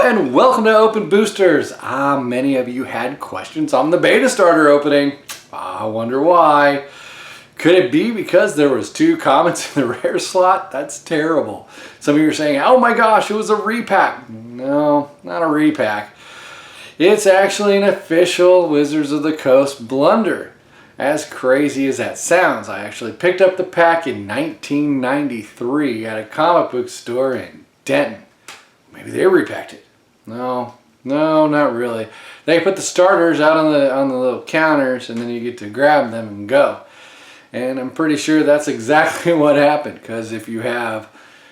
and welcome to Open Boosters. Many of you had questions on the beta starter opening. I wonder why. Could it be because there was 2 commons in the rare slot? That's terrible. Some of you are saying, oh my gosh, it was a repack. No, not a repack. It's actually an official Wizards of the Coast blunder. As crazy as that sounds, I actually picked up the pack in 1993 at a comic book store in Denton. Maybe they repacked it. No, not really. They put the starters out on the little counters, and then you get to grab them and go. And I'm pretty sure that's exactly what happened, because if you have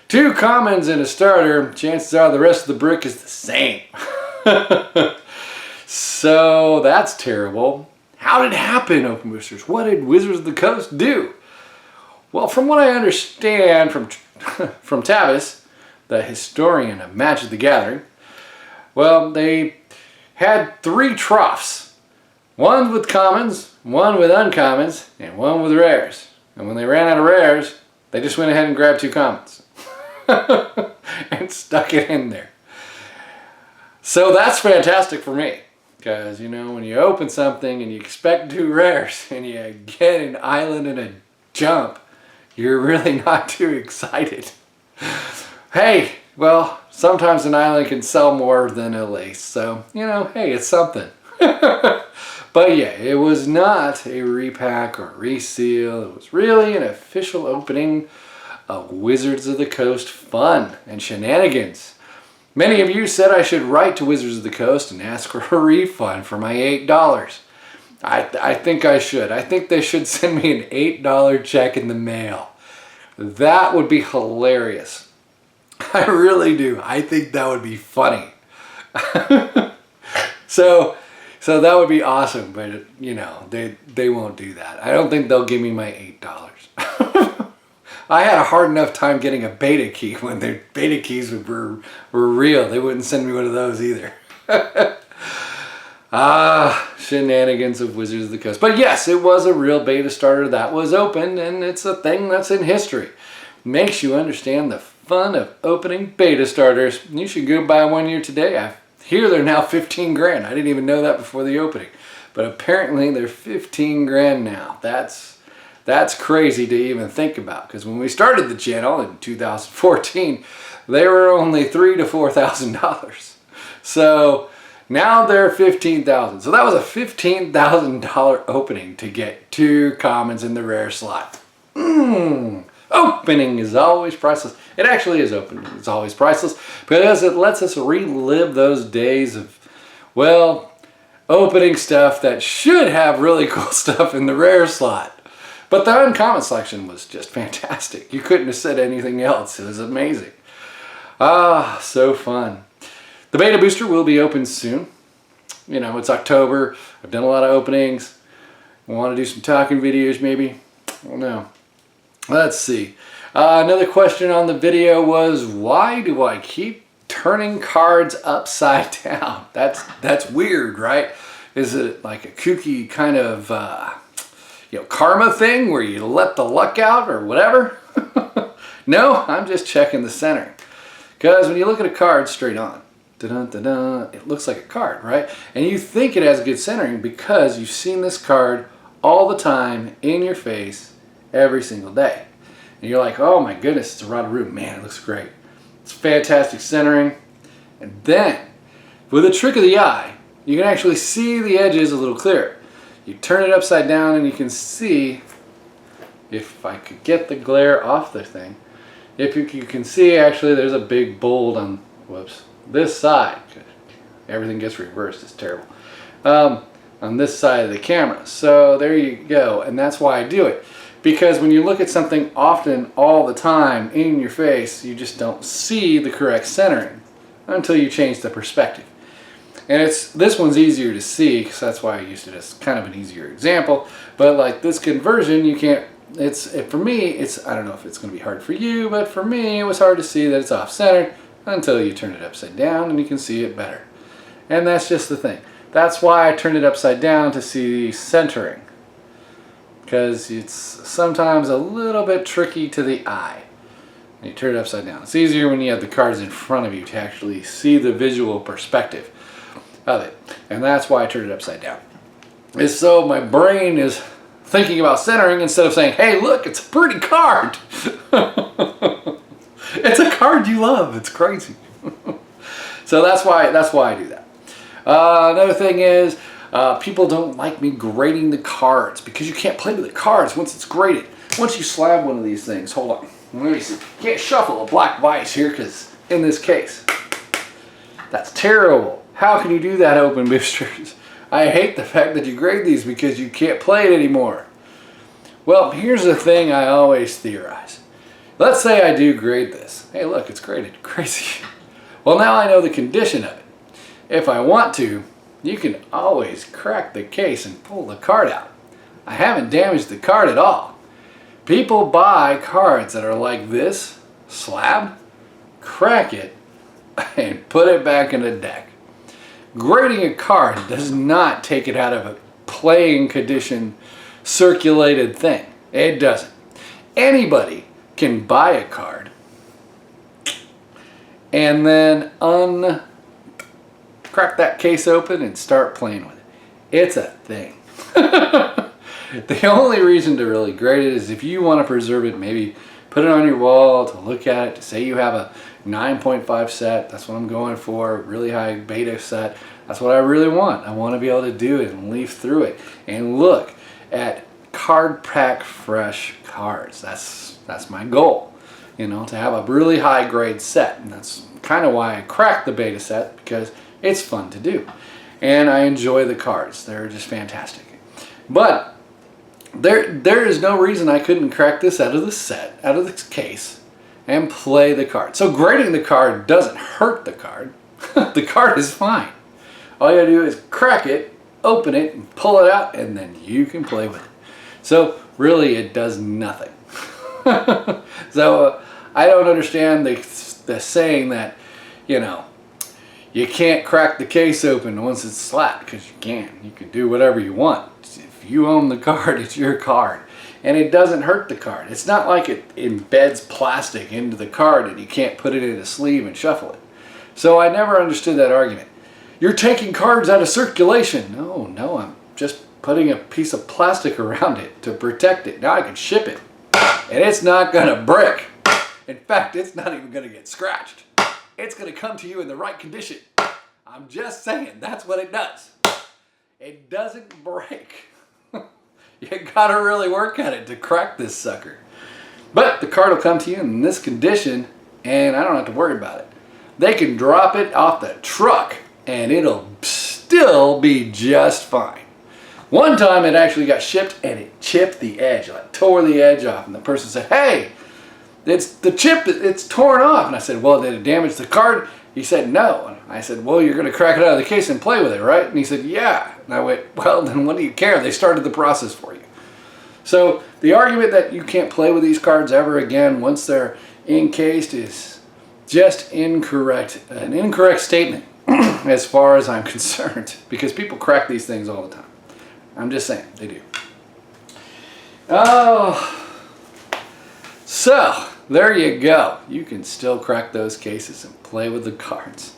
2 commons in a starter, chances are the rest of the brick is the same. So that's terrible. How did it happen, Open Boosters? What did Wizards of the Coast do? Well, from what I understand from Tavis, the historian of Magic the Gathering, well, they had 3 troughs. One with commons, one with uncommons, and one with rares. And when they ran out of rares, they just went ahead and grabbed 2 commons and stuck it in there. So that's fantastic for me. Because, you know, when you open something and you expect 2 rares and you get an island and a jump, you're really not too excited. Hey, well, sometimes an island can sell more than a lace. So, you know, hey, it's something. But yeah, it was not a repack or reseal. It was really an official opening of Wizards of the Coast fun and shenanigans. Many of you said I should write to Wizards of the Coast and ask for a refund for my $8. I think I should. I think they should send me an $8 check in the mail. That would be hilarious. I really do. I think that would be funny. So that would be awesome, but you know, they won't do that. I don't think they'll give me my $8. I had a hard enough time getting a beta key when the beta keys were real. They wouldn't send me one of those either. Shenanigans of Wizards of the Coast. But yes, it was a real beta starter that was opened, and it's a thing that's in history. Makes you understand the fun of opening beta starters. You should go buy one here today. I hear they're now 15 grand. I didn't even know that before the opening, but apparently they're 15 grand now. That's crazy to even think about, because when we started the channel in 2014, they were only $3,000 to $4,000. So now they're $15,000. So that was a $15,000 opening to get 2 commons in the rare slot. Opening is always priceless. It actually is opening. It's always priceless because it lets us relive those days of, well, opening stuff that should have really cool stuff in the rare slot. But the uncommon selection was just fantastic. You couldn't have said anything else. It was amazing. So fun. The beta booster will be open soon. You know, it's October. I've done a lot of openings. I want to do some talking videos maybe. I don't know. Let's see. Another question on the video was, why do I keep turning cards upside down? That's weird, right? Is it like a kooky kind of karma thing where you let the luck out or whatever? No, I'm just checking the centering. Because when you look at a card straight on, it looks like a card, right? And you think it has good centering because you've seen this card all the time in your face every single day. And you're like, oh my goodness, it's a Rod-a-Roo. Man, it looks great. It's fantastic centering. And then, with a trick of the eye, you can actually see the edges a little clearer. You turn it upside down and you can see, if I could get the glare off the thing, if you can see actually there's a big bold on, this side. Everything gets reversed, it's terrible. On this side of the camera. So there you go, and that's why I do it. Because when you look at something often, all the time, in your face, you just don't see the correct centering until you change the perspective. And this one's easier to see, because that's why I used it as kind of an easier example. But like this conversion, you can't, for me, I don't know if it's going to be hard for you, but for me, it was hard to see that it's off-centered until you turn it upside down and you can see it better. And that's just the thing. That's why I turned it upside down, to see centering. Because it's sometimes a little bit tricky to the eye. and you turn it upside down. It's easier when you have the cards in front of you to actually see the visual perspective of it. And that's why I turned it upside down. Is so my brain is thinking about centering instead of saying, hey, look, it's a pretty card. It's a card you love. It's crazy. So that's why I do that. Another thing is, people don't like me grading the cards because you can't play with the cards once it's graded. Once you slab one of these things, hold on. Let me see. You can't shuffle a black vice here because in this case, that's terrible. How can you do that, Open Boosters? I hate the fact that you grade these because you can't play it anymore. Well, here's the thing I always theorize. Let's say I do grade this. Hey, look, it's graded. Crazy. Well, now I know the condition of it. If I want to, you can always crack the case and pull the card out. I haven't damaged the card at all. People buy cards that are like this, slab, crack it, and put it back in the deck. Grading a card does not take it out of a playing condition circulated thing. It doesn't. Anybody can buy a card and then crack that case open and start playing with it. It's a thing. The only reason to really grade it is if you want to preserve it, maybe put it on your wall to look at it, to say you have a 9.5 set, that's what I'm going for, really high beta set, that's what I really want. I want to be able to do it and leaf through it and look at card pack fresh cards. That's my goal, you know, to have a really high grade set. And that's kind of why I cracked the beta set, because it's fun to do. And I enjoy the cards. They're just fantastic. But there is no reason I couldn't crack this out of the set, out of the case, and play the card. So grading the card doesn't hurt the card. The card is fine. All you gotta do is crack it, open it, and pull it out, and then you can play with it. So really, it does nothing. So I don't understand the saying that, you know, you can't crack the case open once it's slapped, because you can. You can do whatever you want. If you own the card, it's your card. And it doesn't hurt the card. It's not like it embeds plastic into the card and you can't put it in a sleeve and shuffle it. So I never understood that argument. You're taking cards out of circulation. No, I'm just putting a piece of plastic around it to protect it. Now I can ship it. And it's not gonna break. In fact, it's not even gonna get scratched. It's gonna come to you in the right condition. I'm just saying, that's what it does. It doesn't break. You gotta really work at it to crack this sucker. But the card will come to you in this condition and I don't have to worry about it. They can drop it off the truck and it'll still be just fine. One time it actually got shipped and it chipped the edge, like tore the edge off, and the person said, hey, it's the chip, it's torn off. And I said, well, did it damage the card? He said, no. And I said, well, you're gonna crack it out of the case and play with it, right? And he said, yeah. And I went, well, then what do you care? They started the process for you. So the argument that you can't play with these cards ever again once they're encased is just incorrect, an incorrect statement as far as I'm concerned, because people crack these things all the time. I'm just saying, they do. Oh, so there you go. You can still crack those cases and play with the cards.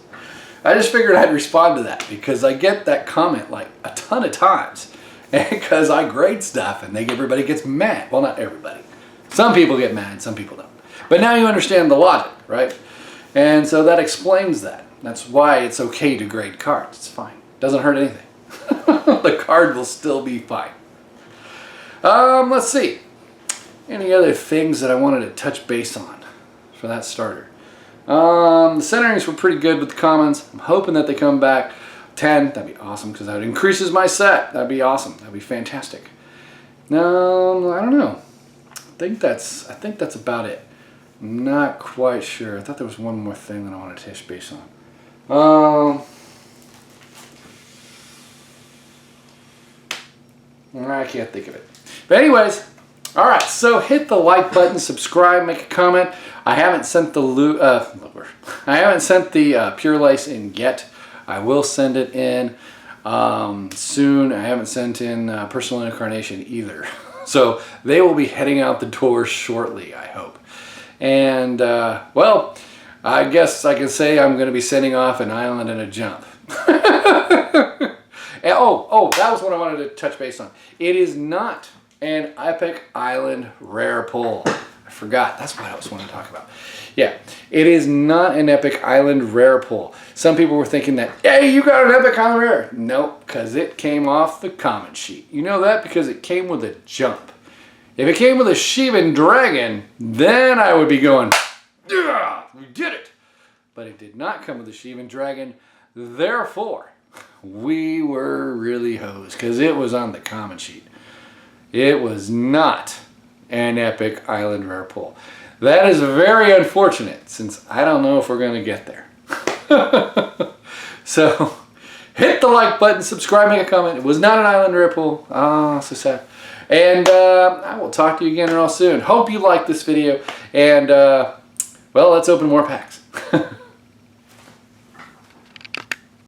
I just figured I'd respond to that because I get that comment like a ton of times because I grade stuff and everybody gets mad. Well, not everybody. Some people get mad, some people don't. But now you understand the logic, right? And so that explains that. That's why it's okay to grade cards. It's fine. Doesn't hurt anything. The card will still be fine. Let's see. Any other things that I wanted to touch base on for that starter? The centerings were pretty good with the commons. I'm hoping that they come back 10. That'd be awesome because that increases my set. That'd be awesome. That'd be fantastic. No, I don't know. I think that's about it. I'm not quite sure. I thought there was one more thing that I wanted to touch base on. I can't think of it. But anyways, all right. So hit the like button, subscribe, make a comment. I haven't sent the Pure Lace in yet. I will send it in soon. I haven't sent in Personal Incarnation either. So they will be heading out the door shortly, I hope. And, well, I guess I can say I'm going to be sending off an island and a jump. And, oh, that was what I wanted to touch base on. It is not an Epic Island rare pull. I forgot. That's what I was wanting to talk about. Yeah, it is not an Epic Island rare pull. Some people were thinking that, hey, you got an Epic Island rare. Nope, because it came off the common sheet. You know that because it came with a jump. If it came with a Shivan Dragon, then I would be going, yeah, we did it. But it did not come with a Shivan Dragon. Therefore, we were really hosed because it was on the common sheet. It was not an Epic Island rare pull. That is very unfortunate since I don't know if we're going to get there. So, hit the like button, subscribe, make a comment. It was not an Island rare pull. Ah, so sad. And I will talk to you again real soon. Hope you liked this video. And, well, let's open more packs.